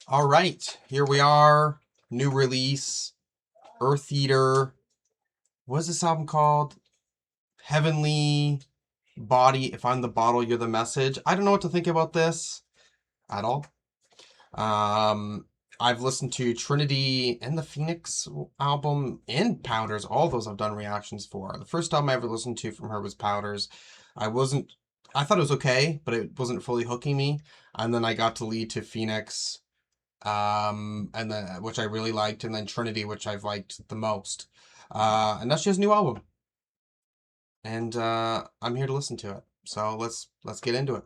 All right, here we are. New release, Eartheater. What's this album called? Heavenly Body. If I'm the bottle, you're the message. I don't know what to think about this at all. I've listened to Trinity and the Pheonix album and Powders. All those I've done reactions for. The first album I ever listened to from her was Powders. I wasn't. I thought it was okay, but it wasn't fully hooking me. And then I got to lead to Pheonix, and then which I really liked, and then Trinity, which I've liked the most. And now she has a new album, and I'm here to listen to it. So let's get into it.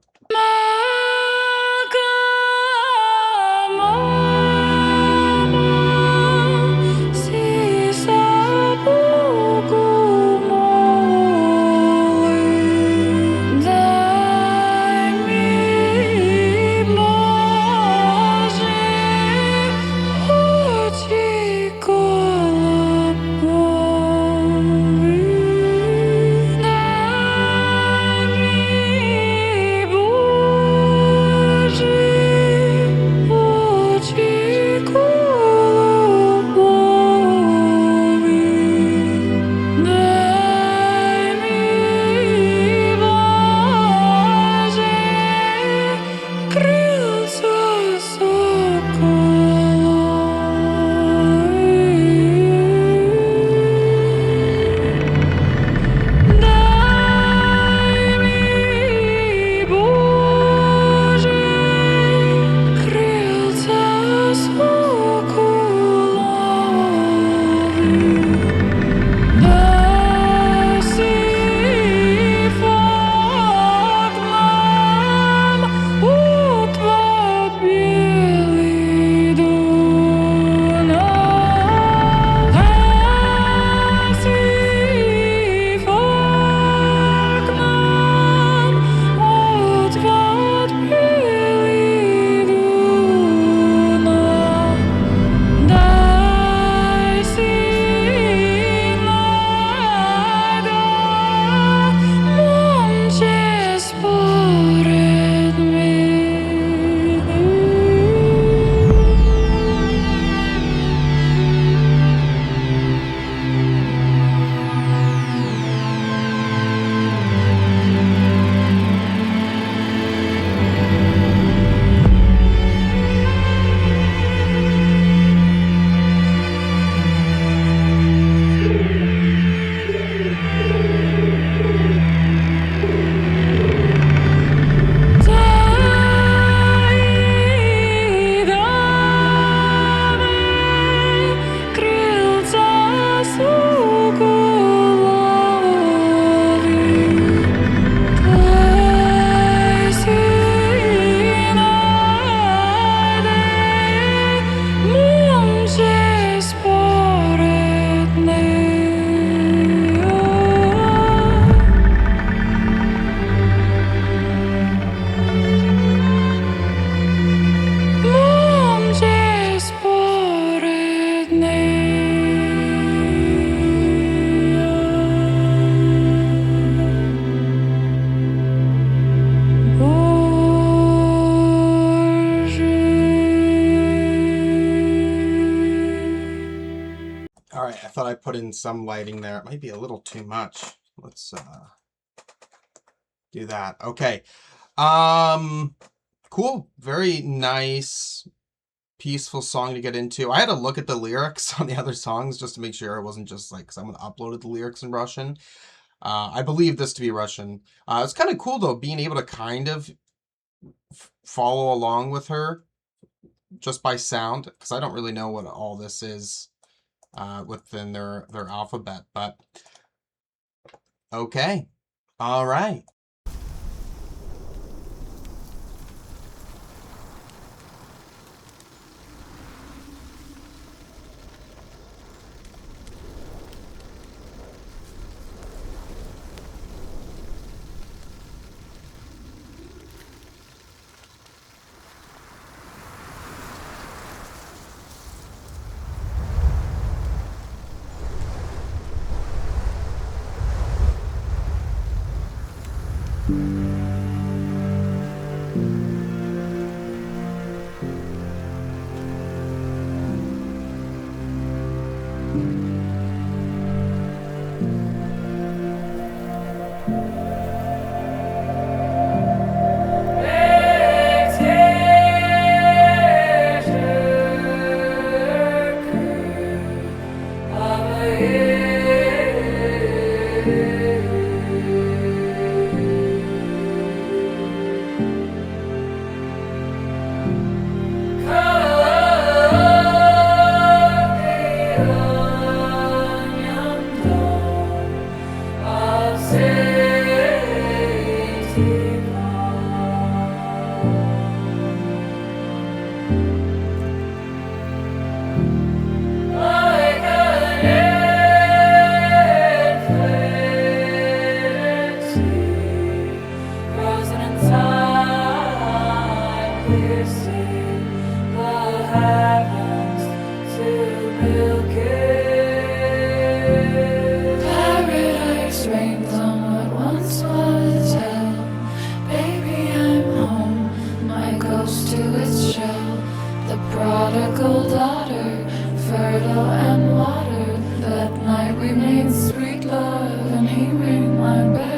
All right, I thought I put in some lighting there. It might be a little too much. Let's do that. Okay. Cool. Very nice, peaceful song to get into. I had to look at the lyrics on the other songs just to make sure it wasn't just like someone uploaded the lyrics in Russian. I believe this to be Russian. It's kind of cool though, being able to kind of follow along with her just by sound, because I don't really know what all this is within their alphabet, but okay. All right. heavens to milk it. Paradise rains on what once was hell. Baby, I'm home, my ghost to its shell. The prodigal daughter, fertile and watered. That night we made sweet love, and he rang my bell.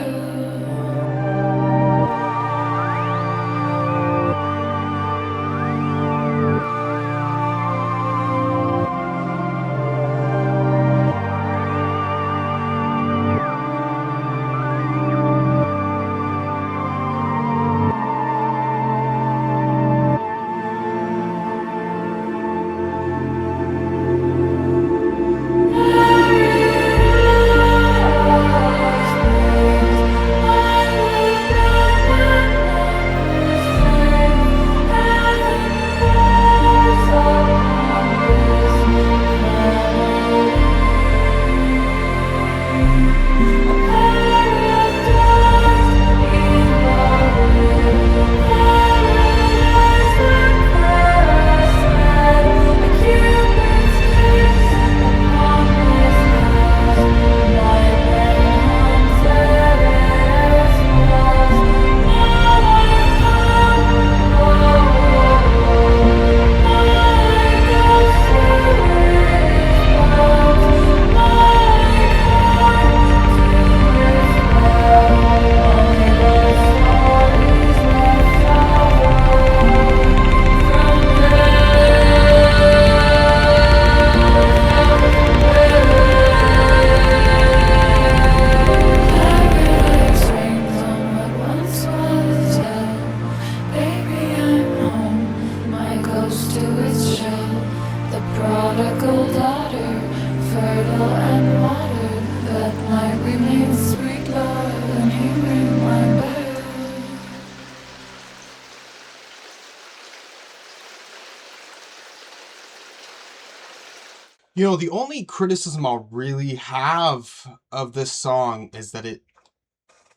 You know, the only criticism I'll really have of this song is that it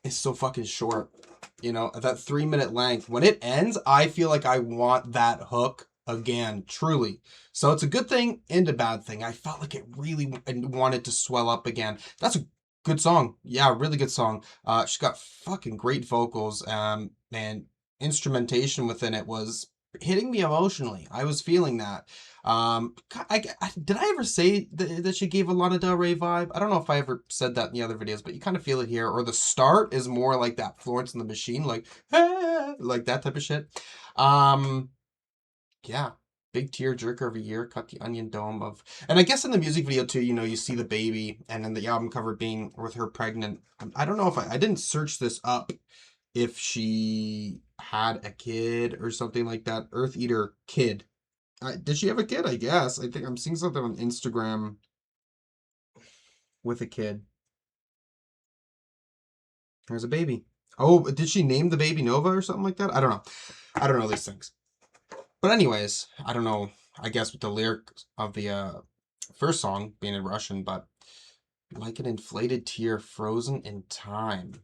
is so fucking short. You know, at that 3-minute length. When it ends, I feel like I want that hook again, truly. So it's a good thing and a bad thing. I felt like it really wanted to swell up again. That's a good song. Yeah, really good song. She's got fucking great vocals. And instrumentation within it was hitting me emotionally. I was feeling that. Did I ever say that she gave a Lana Del Rey vibe? I don't know if I ever said that in the other videos, but you kind of feel it here. Or the start is more like that Florence and the Machine, like, ah, like that type of shit. Yeah, big tear jerker of a year, cut the onion dome of, and I guess in the music video too, you know, you see the baby, and then the album cover being with her pregnant. I don't know if I didn't search this up, if she had a kid or something like that. Eartheater kid. Did she have a kid? I guess. I think I'm seeing something on Instagram with a kid. There's a baby. Oh, did she name the baby Nova or something like that? I don't know. I don't know these things. But anyways, I don't know, I guess with the lyrics of the first song being in Russian, but like an inflated tear frozen in time.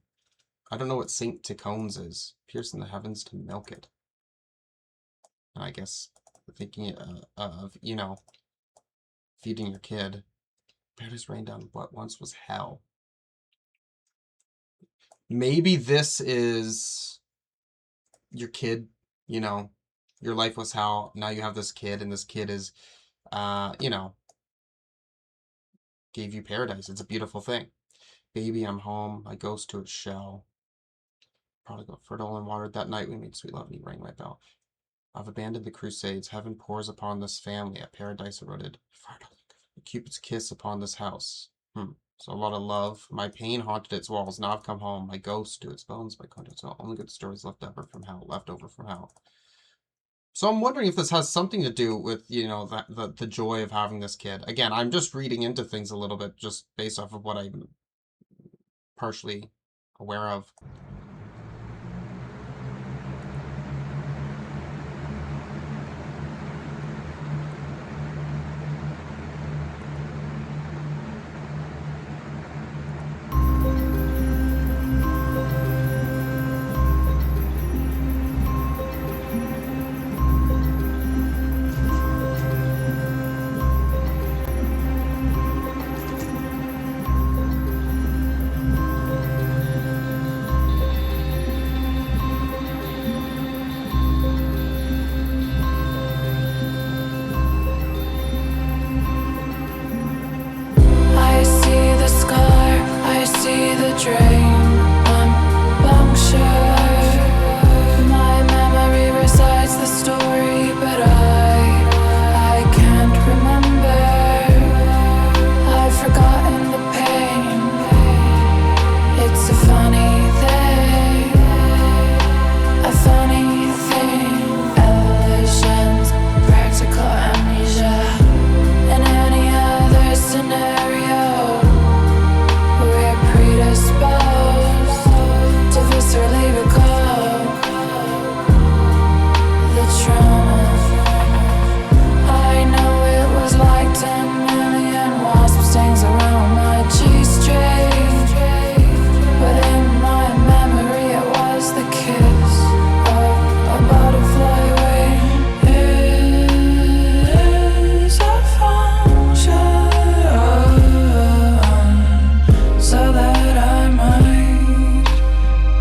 I don't know what Saint Ticones is. Piercing the heavens to milk it. And I guess thinking of, you know, feeding your kid. Paradise rained down what once was hell. Maybe this is your kid, you know, your life was hell. Now you have this kid, and this kid is, you know, gave you paradise. It's a beautiful thing. Baby, I'm home. My ghost to its shell. Prodigal, fertile and watered. That night we made sweet love, and he rang my bell. I've abandoned the crusades. Heaven pours upon this family. A paradise eroded. Cupid's kiss upon this house. So a lot of love. My pain haunted its walls. Now I've come home. My ghost to its bones. My conscience. Only good stories left over from hell. Left over from hell. So I'm wondering if this has something to do with, you know, the joy of having this kid. Again, I'm just reading into things a little bit just based off of what I'm partially aware of. drain. I'm punctured. My memory recites the story, but I can't remember. I've forgotten the pain. It's a funny thing, a funny thing. Illusions, practical amnesia. In any other scenario, we're predisposed to viscerally recall the trauma. I know it was like 10 million wasp stings around my G-string, but in my memory it was the kiss of a butterfly wing. Is a function so that I might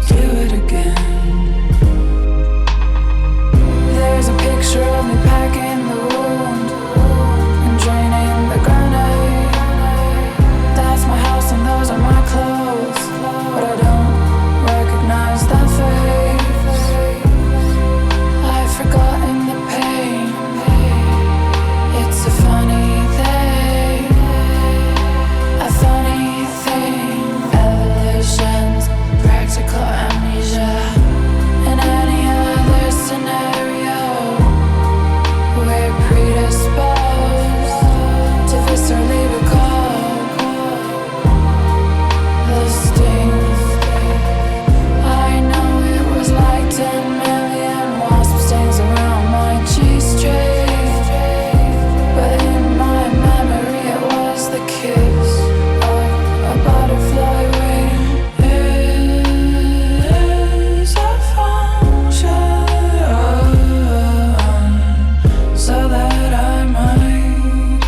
do it again. There's a picture of me packing the wound and draining the grenade. That's my house and those are my clothes, but I don't recognize that face. I've forgotten the pain. It's a funny thing, a funny thing. Illusions, practical amnesia. In any other scenario, we're predisposed to viscerally recall the sting. I know it was like 10 million wasp stings around my G-string, but in my memory it was the kiss of a butterfly wing. Is a function so that I might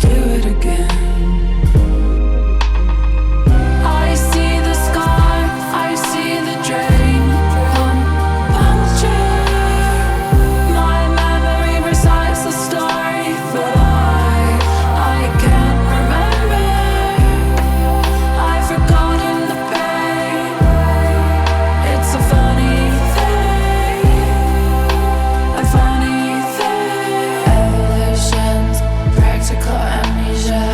do it again. I see the scar, I see the drain. I'm punctured. My memory recites the story, but I can't remember. I've forgotten the pain. It's a funny thing, a funny thing. Illusions, practical amnesia.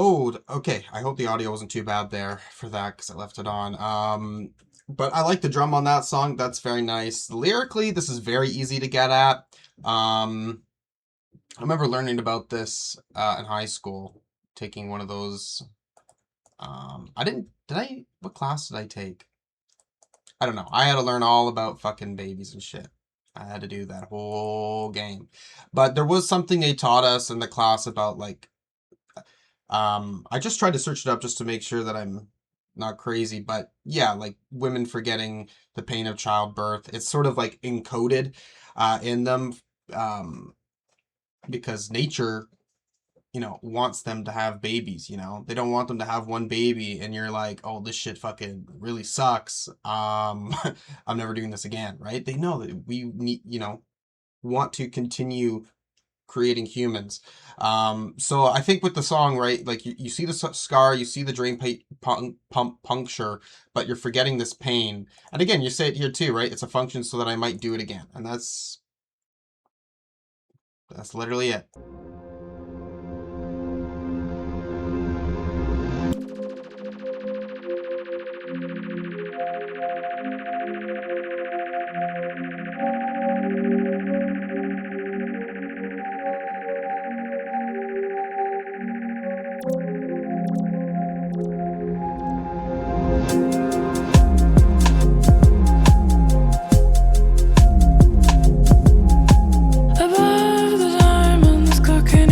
Oh, okay. I hope the audio wasn't too bad there for that because I left it on. But I like the drum on that song. That's very nice. Lyrically, this is very easy to get at. I remember learning about this in high school, taking one of those. What class did I take? I don't know. I had to learn all about fucking babies and shit. I had to do that whole game. But there was something they taught us in the class about like, I just tried to search it up just to make sure that I'm not crazy, but yeah, like women forgetting the pain of childbirth. It's sort of like encoded in them because nature, wants them to have babies, They don't want them to have one baby and you're like, oh, this shit fucking really sucks. I'm never doing this again, right? They know that we need, want to continue creating humans. So I think with the song, right, like you see the scar, you see the drain pump puncture, but you're forgetting this pain. And again, you say it here too, right? It's a function so that I might do it again. And that's literally it. Above the diamonds cooking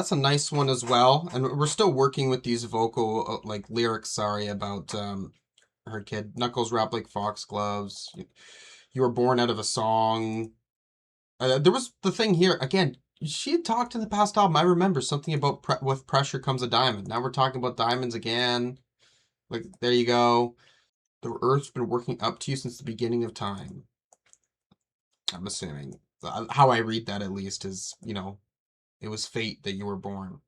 that's a nice one as well. And we're still working with these vocal like lyrics. Sorry about her kid. Knuckles wrapped like foxgloves. You were born out of a song. There was the thing here again. She had talked in the past album. I remember something about with pressure comes a diamond. Now we're talking about diamonds again. Like there you go. The Earth's been working up to you since the beginning of time. I'm assuming how I read that at least is it was fate that you were born.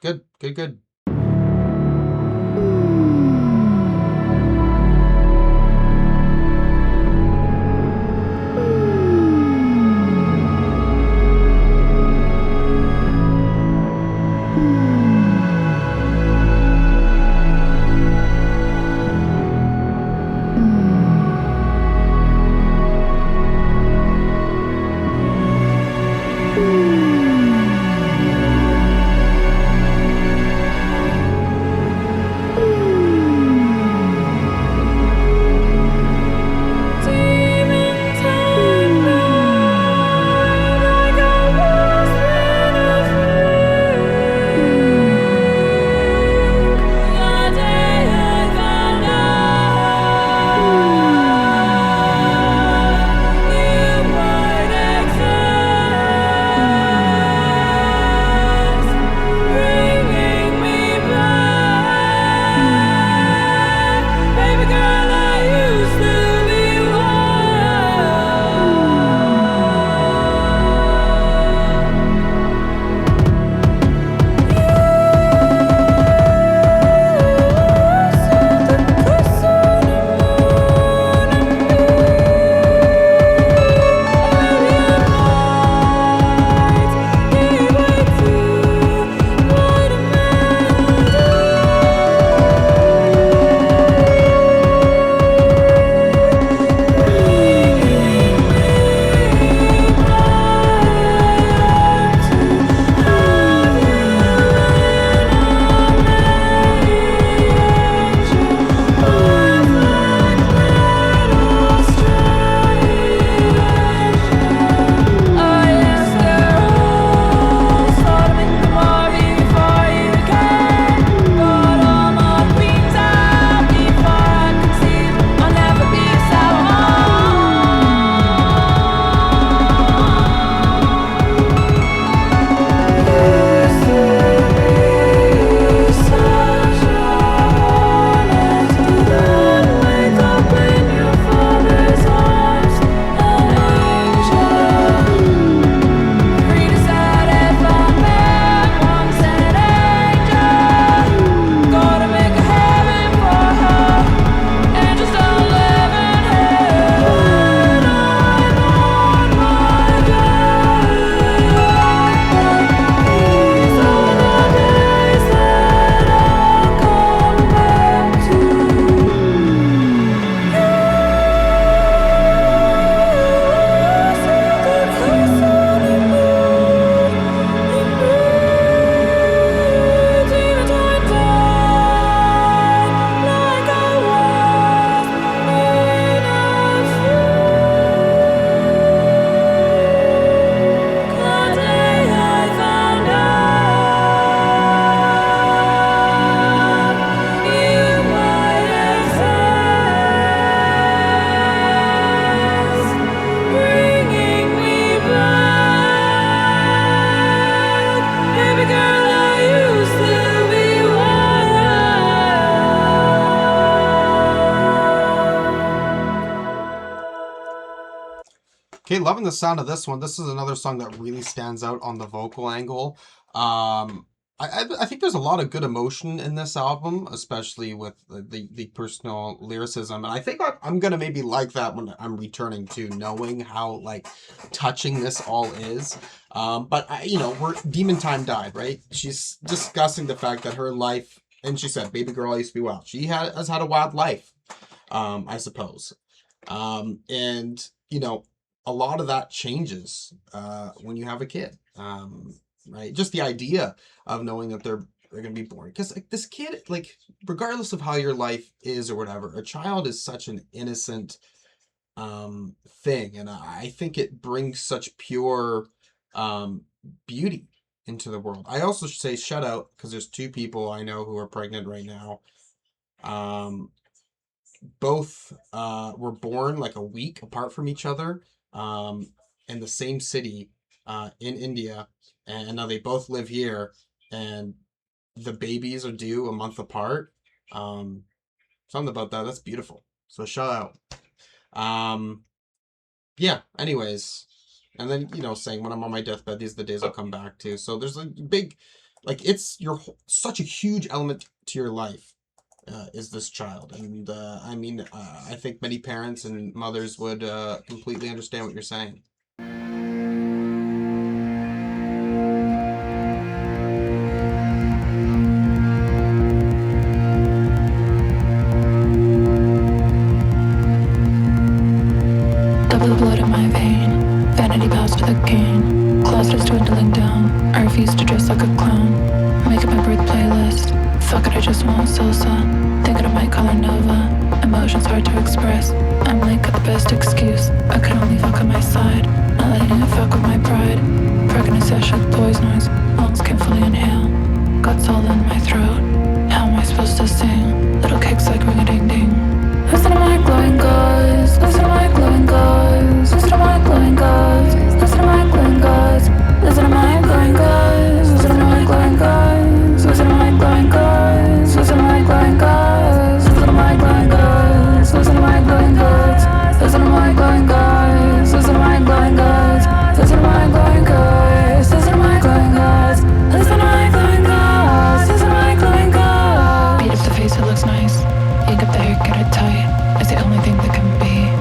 Good, good, good. Okay, loving the sound of this one. This is another song that really stands out on the vocal angle. I think there's a lot of good emotion in this album, especially with the personal lyricism. And I think I'm gonna maybe like that when I'm returning to knowing how like touching this all is. But we're Demon Time died, right? She's discussing the fact that her life, and she said, "Baby girl, I used to be wild." She has had a wild life, I suppose. And a lot of that changes when you have a kid, right? Just the idea of knowing that they're gonna be born, because like this kid, like regardless of how your life is or whatever, a child is such an innocent thing, and I think it brings such pure beauty into the world. I also should say shout out because there's two people I know who are pregnant right now. Um, both were born like a week apart from each other, in the same city, in India, and now they both live here, and the babies are due a month apart. Um, Something about that. That's beautiful. So shout out. Um, yeah. Anyways, and then saying when I'm on my deathbed, these are the days I'll come back to. So there's a big, like it's such a huge element to your life. Is this child, and I mean, I think many parents and mothers would completely understand what you're saying. Double blood in my vein, vanity bows to the gain. Closet is dwindling down, I refuse to dress like a clown. Making my birth playlist, fuck it, I just want salsa. Thinking of my color Nova, emotions hard to express. I'm late, got the best excuse, I can only fuck on my side. Not letting it fuck with my pride. Pregnant sesh with poison noise, lungs can't fully inhale. Guts all in my throat, how am I supposed to sing? Little kicks like ring-a-ding-ding. Listen to my glowing gods, listen to my glowing gods, listen to my glowing gods, listen to my glowing gods, listen to my glowing gods, listen to my glowing gods, listen to my glowing gods, listen to my glowing gods, listen to my glowing gods, listen to my glowing gods, listen to my glowing gods, listen to my glowing gods, listen to my glowing gods, listen to my glowing gods, listen to my glowing gods, listen to my glowing gods. Beat up the face, it looks nice. Ink up the hair, get it tight. It's the only thing that can be.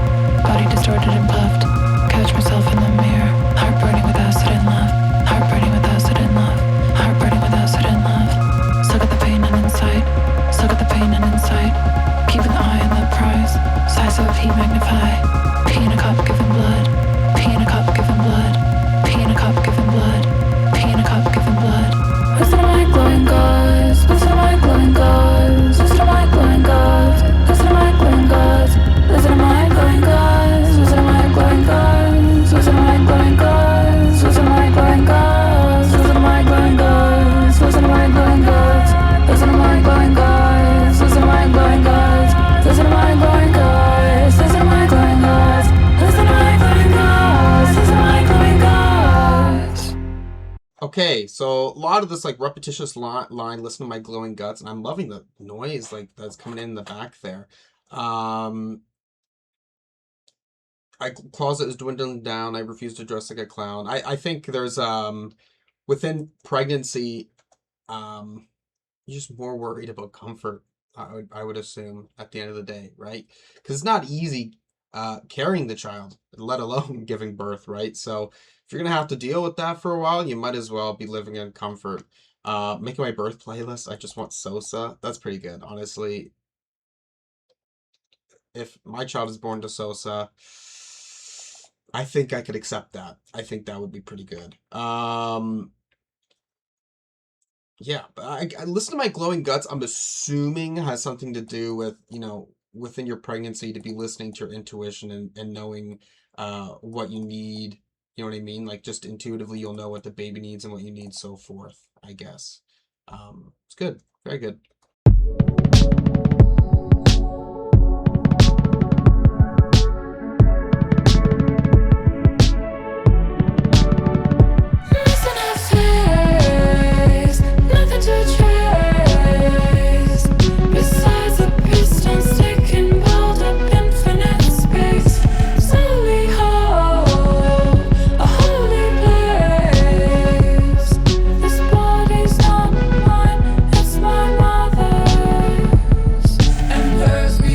Body distorted and puffed. Catch myself in the mirror. Heart burning with acid and love. Heart burning with acid and love. Heart burning with acid and love. Suck at the pain and insight. Suck at the pain and insight. Keeping the eye on the prize. Size of heat magnify. Pee in a cup, giving blood. Pee in a cup, giving blood. Pee in a cup, giving blood. Pee in a cup, giving blood. Listen to my glowing gods. Listen to my glowing gods. Listen to my glowing gods. Listen to my glowing gods. Listen to my glowing gods. Listen to my glowing gods. Listen to my glowing gods. Listen to my glowing gods. Listen to my glowing gods. Listen to my glowing gods. Listen to my glowing gods. Listen to my glowing gods. Listen to my glowing gods. Listen to my glowing gods. Listen to my glowing gods. Listen to my glowing gods. Okay, so a lot of this like repetitious line, listen to my glowing guts, and I'm loving the noise like that's coming in the back there. Closet is dwindling down. I refuse to dress like a clown. I think there's within pregnancy, you're just more worried about comfort. I would assume at the end of the day, right? Because it's not easy carrying the child, let alone giving birth, right? So if you're gonna have to deal with that for a while, you might as well be living in comfort. Making my birth playlist, I just want Sosa. That's pretty good, honestly. If my child is born to Sosa, I think I could accept that. I think that would be pretty good. Yeah, but I listen to my glowing guts. I'm assuming has something to do with, within your pregnancy to be listening to your intuition and knowing what you need. You know what I mean? Like just intuitively you'll know what the baby needs and what you need, so forth, I guess. It's good. Very good. Listen to face, nothing to trace. Besides the pistons taking hold up infinite space. Slowly hold a holy place. This body's not mine, it's my mother's. And hers be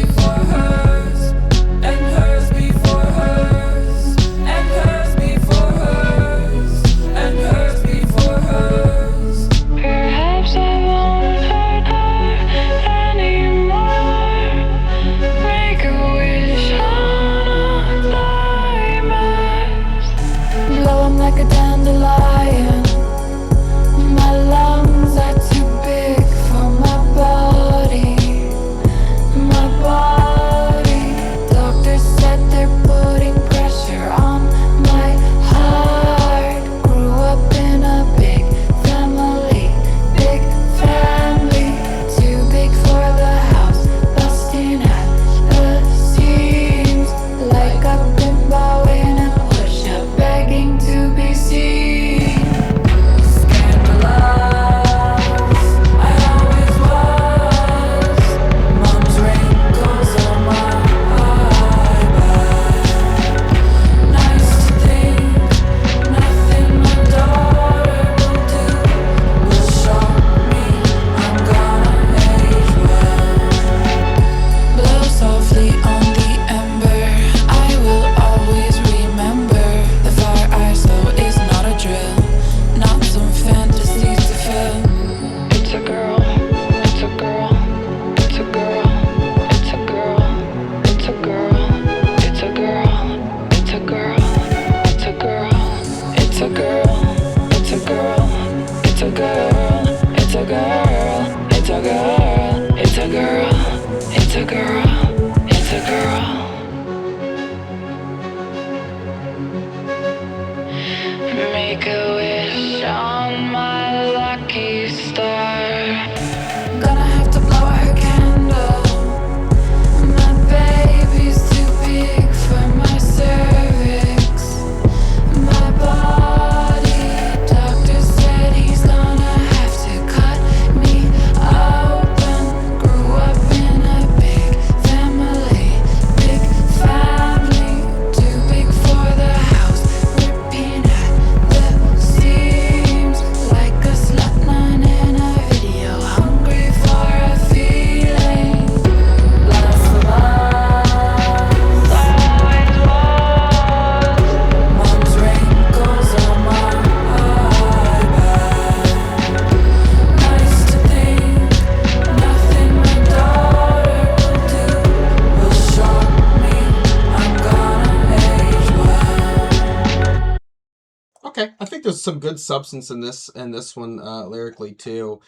Okay, I think there's some good substance in this one lyrically too.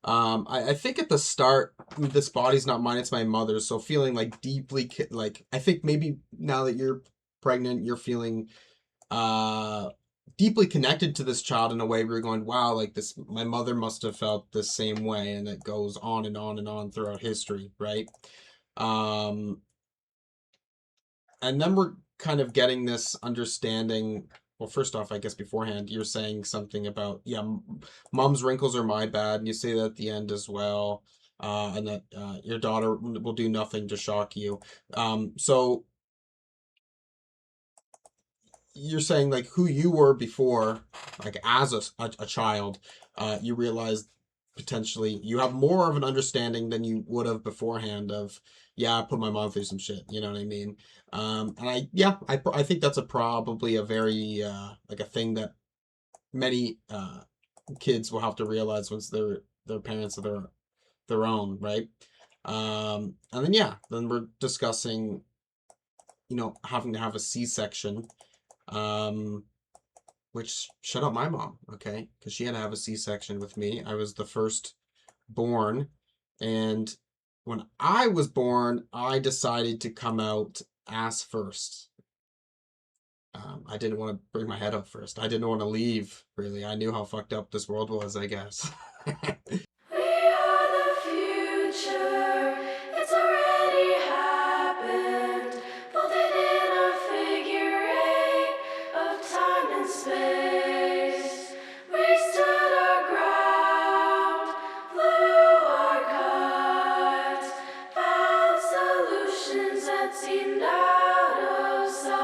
I think at the start, this body's not mine, it's my mother's. So feeling like deeply, like I think maybe now that you're pregnant, you're feeling uh deeply connected to this child in a way where you're going, wow, like this, my mother must have felt the same way, and it goes on and on and on throughout history, right? Um, and then we're kind of getting this understanding. Well, first off, I guess beforehand, you're saying something about, yeah, mom's wrinkles are my bad, and you say that at the end as well, and that your daughter will do nothing to shock you. So you're saying like who you were before, like as a child, you realize potentially you have more of an understanding than you would have beforehand of, yeah, I put my mom through some shit, you know what I mean? And I think that's a probably a very like a thing that many kids will have to realize once they're parents of their own, right? And then yeah, then we're discussing, you know, having to have a C-section, um, which shut up my mom, okay? Because she had to have a C-section with me. I was the first born, and when I was born, I decided to come out ass first. I didn't want to bring my head up first. I didn't want to leave, really. I knew how fucked up this world was, I guess. We are the future, it's already happened, folded in a figure eight of time and space. We stood our ground, blew our cards, found solutions that seemed out of sight.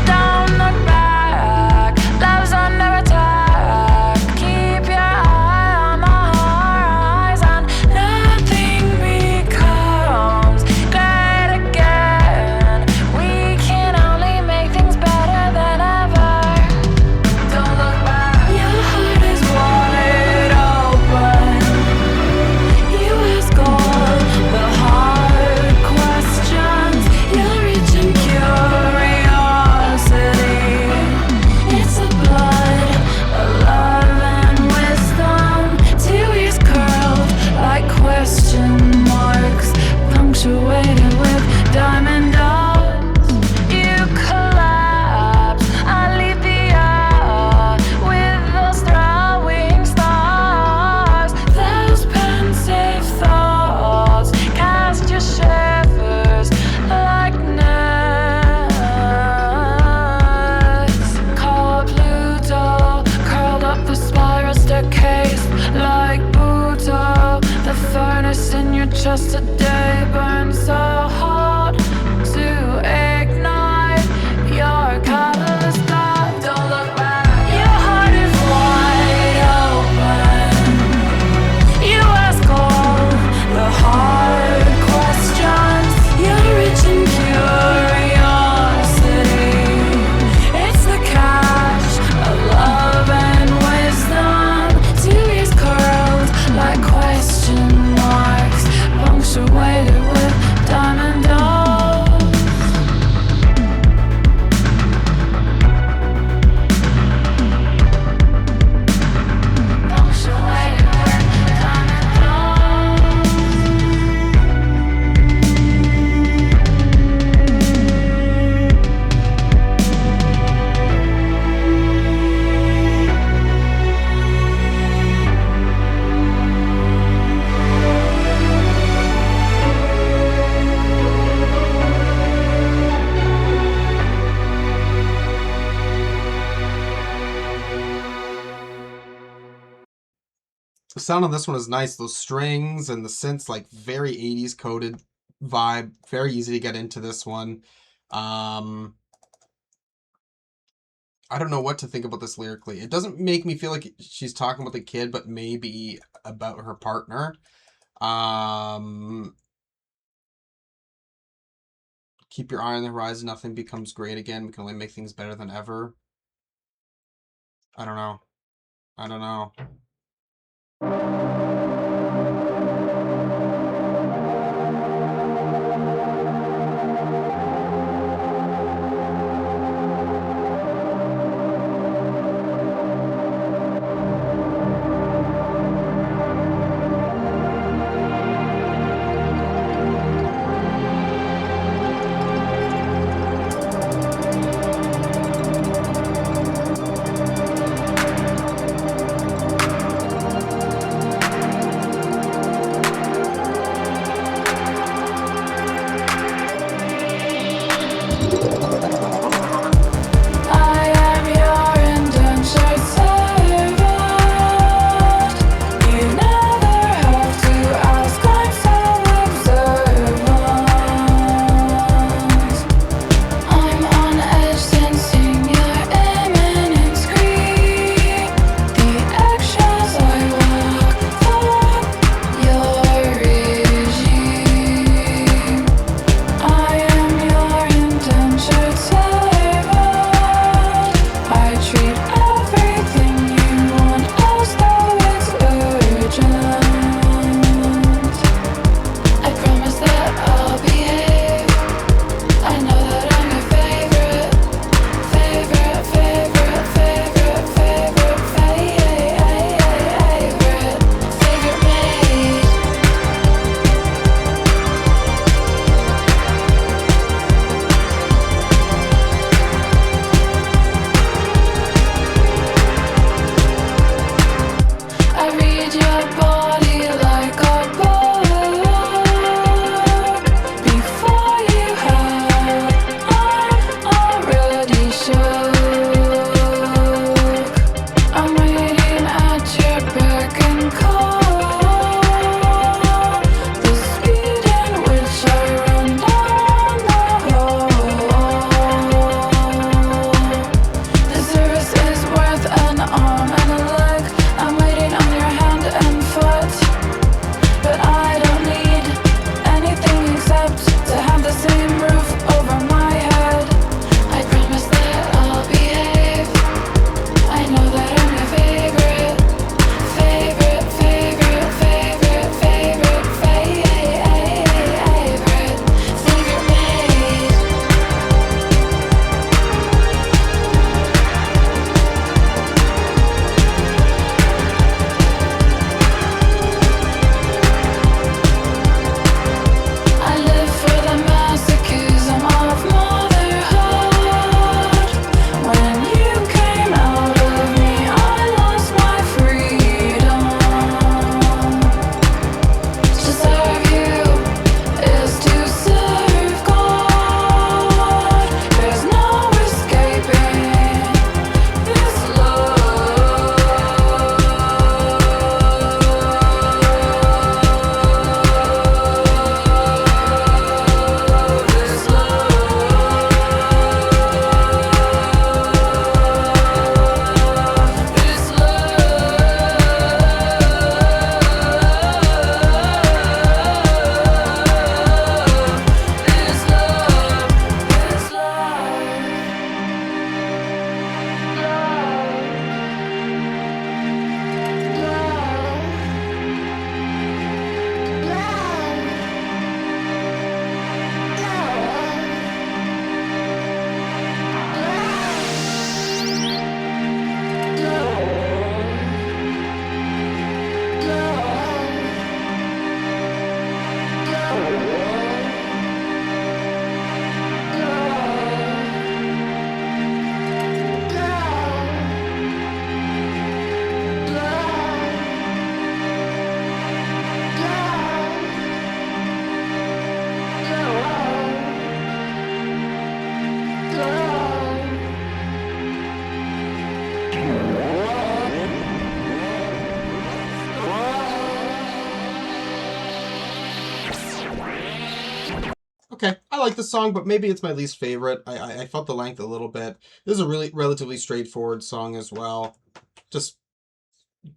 Don't look back, love's under attack. Keep your eye on the horizon. Nothing becomes great again. We can only make things better than ever. Don't look back, your heart is wide open. You ask all the hard questions. You're reaching curiosity. It's the blood of love and wisdom. Two ears curled like question marks, punctuated with diamond dots. You collapse, Alethea, with those throwing stars. Those pensive thoughts cast your shivers like nets. Call Pluto, curled up the spiral staircase like Buddha. The furnace in your chest today burns so hot to ignite your catalyst god. Don't look back, your heart is wide open. You ask all the hard questions. You're rich in curiosity. It's the cache of love and wisdom. Two ears curled like question marks, punctuated with diamond dots. Punctuated with diamond dots. The sound on this one is nice. Those strings and the synths, like very 80s coded vibe. Very easy to get into this one. Um, I don't know what to think about this lyrically. It doesn't make me feel like she's talking about the kid, but maybe about her partner. Um, Keep your eye on the horizon. Nothing becomes great again. We can only make things better than ever. I don't know. I don't know. I am your indentured servant. You never have to ask, I'm so observant. I'm on edge sensing your imminent scream. The eggshells I walk through your regime. I am your indentured servant. I treat everything you want as though it's urgent. I promise that I'll behave. I know that I'm your favorite, favorite, favorite, favorite, favorite, favorite maid. I read your body like a book. Before you have, I'm already shook. I'm waiting at your beck and call. The speed in which I run down the hall. The service is worth an arm and a leg. I'm waiting on your hand and foot, but I don't need anything except to have the same roof over my head. I promise that I'll behave. I know that I'm your favorite, favorite, favorite, favorite, favorite, favorite maid. I live for the masochism of motherhood. When you came out of me, I lost my freedom. To serve you is to serve God. There's no escaping this love. This Okay, I like the song, but maybe it's my least favorite. I felt the length a little bit. This is a really relatively straightforward song as well. Just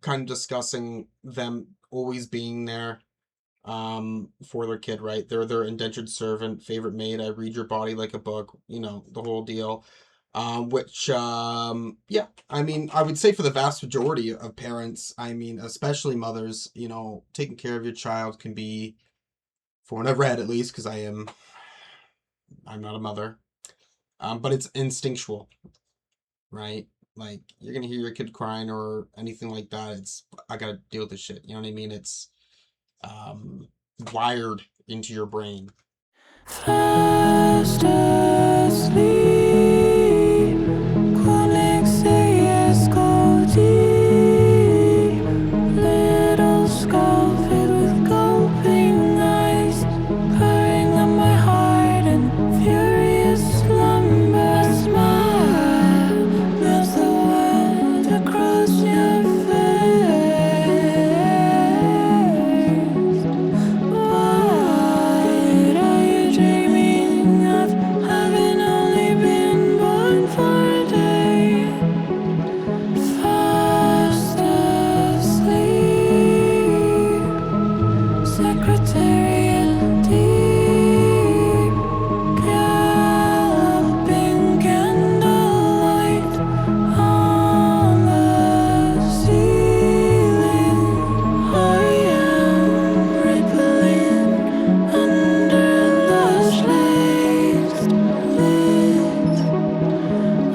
kind of discussing them always being there. for their kid, right? They're their indentured servant, favorite maid. I read your body like a book, the whole deal. Which yeah, I mean, I would say for the vast majority of parents, I mean, especially mothers, taking care of your child can be, for what I've read at least, because I'm not a mother, but it's instinctual, right? Like you're gonna hear your kid crying or anything like that. I gotta deal with this shit. You know what I mean? It's um wired into your brain. Fast asleep, chronic CS go deep, little skull filled with gulping eyes, purring on my heart in furious slumber. A smile melts the world across your face. What are you dreaming of? Having only been born for a day. Fast asleep, Secretariat deep, galloping candlelight on the ceiling. I am rippling under lush laced lids,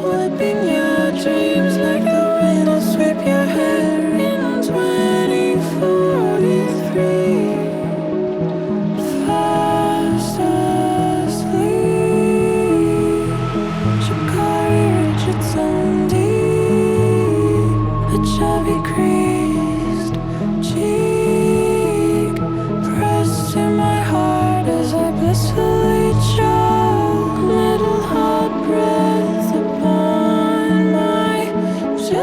whipping your dreams like the wind will sweep your hair in 2043. Fast asleep, Shikari Richardson deep, a chubby creased cheek pressed to my heart as I blissfully choke. Little hot breath upon my chest,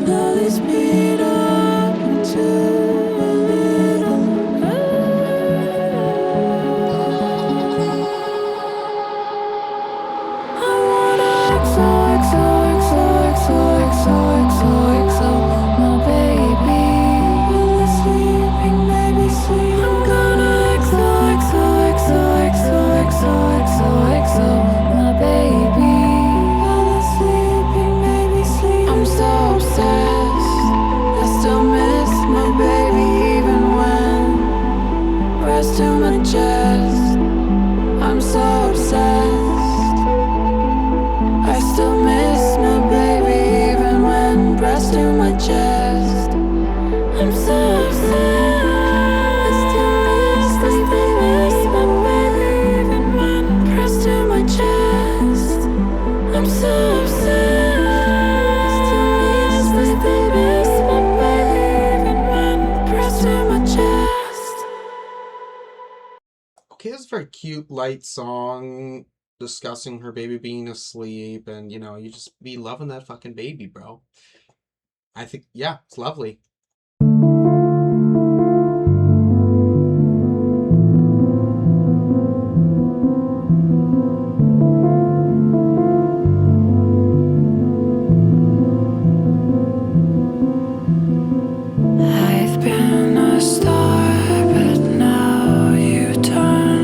slowly speed up into a little. I wanna XOXOXOXOXOXOXO, my baby. Will the sleeping baby sleep? I'm gonna XOXOXOXOXOXOXO, my baby. Will the sleeping baby sleep? I'm so obsessed, I still miss my baby even when breast to my chest. I'm so obsessed, I still miss my baby even when breast to my chest. I'm so obsessed, I still miss my baby even when breast to my chest. I'm so obsessed, I still miss my baby even when breast to my chest. Okay, it's a very cute, light song discussing her baby being asleep, and you just be loving that fucking baby, bro. I think, yeah, it's lovely. I've been a star, but now you turn.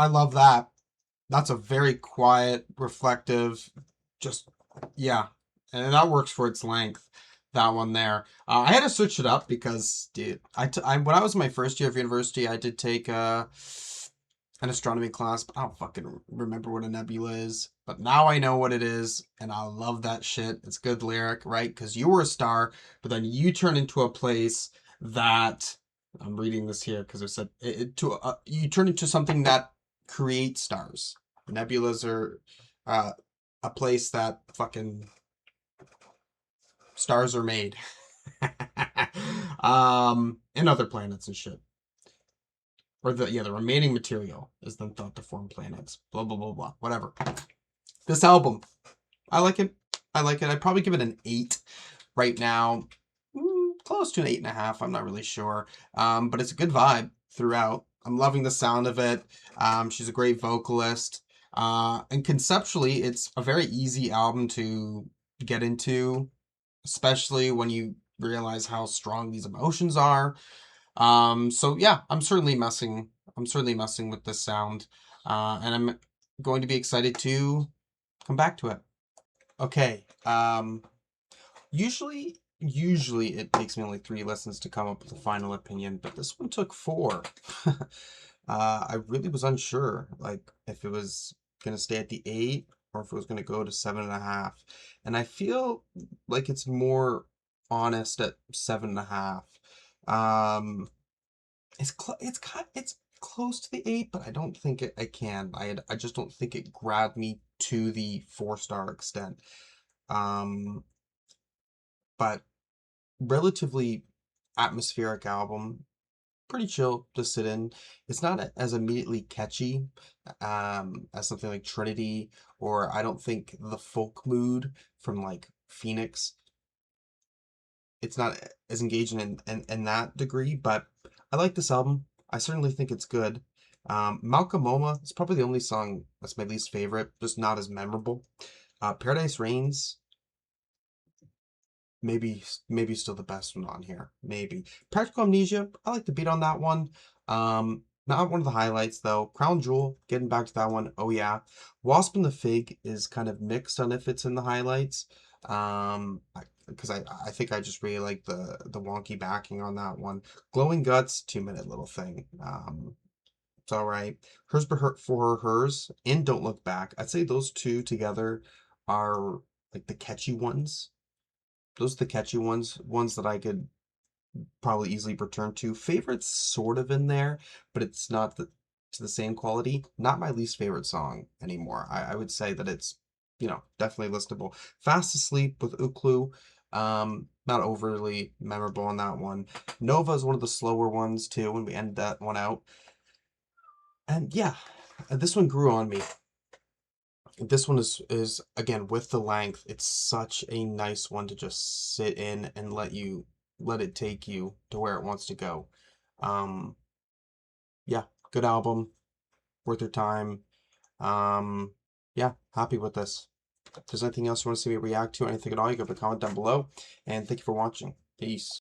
I love that. That's a very quiet, reflective, just, yeah. And that works for its length, that one there. I had to switch it up because, dude, when I was in my first year of university, I did take an astronomy class, but I don't fucking remember what a nebula is. But now I know what it is, and I love that shit. It's good lyric, right? Because you were a star, but then you turn into a place that I'm reading this here because it said you turn into something that creates stars. Nebulas are a place that fucking stars are made. And other planets and shit. Or the remaining material is then thought to form planets. Blah blah blah blah. Whatever. This album, I like it. I like it. I'd probably give it an 8 right now. Close to an 8.5. I'm not really sure. But it's a good vibe throughout. I'm loving the sound of it. She's a great vocalist. And conceptually, it's a very easy album to get into, especially when you realize how strong these emotions are. So yeah, I'm certainly messing with this sound. And I'm going to be excited to come back to it. Okay. Usually it takes me only 3 listens to come up with a final opinion, but this one took 4. I really was unsure, like if it was gonna stay at the 8 or if it was gonna go to 7.5. And I feel like it's more honest at 7.5. Um, it's close to the 8, but I don't think I can. I just don't think it grabbed me to the 4-star extent. Um, but relatively atmospheric album, pretty chill to sit in. It's not as immediately catchy as something like Trinity, or I don't think the folk mood from like Pheonix. It's not as engaging in that degree, but I like this album. I certainly think it's good. Malka Moma is probably the only song that's my least favorite, just not as memorable. Paradise Rains, maybe still the best one on here. Maybe. Practical Amnesia, I like the beat on that one. Not one of the highlights though. Crown Jewel, getting back to that one. Oh yeah. Wasp and the Fig is kind of mixed on if it's in the highlights. Because I think I just really like the wonky backing on that one. Glowing Guts, 2-minute little thing. It's all right. Hers for hers and Don't Look Back. I'd say those two together are like the catchy ones. Those are the catchy ones that I could probably easily return to. Favorites sort of in there, but it's not to the same quality. Not my least favorite song anymore. I would say that it's, definitely listenable. Fast Asleep with Oklou. Not overly memorable on that one. Nova is one of the slower ones too when we end that one out. And yeah, this one grew on me. This one is again with the length. It's such a nice one to just sit in and let it take you to where it wants to go. Um, yeah, good album, worth your time. Yeah, happy with this. If there's anything else you want to see me react to, anything at all, you can put a comment down below. And thank you for watching. Peace.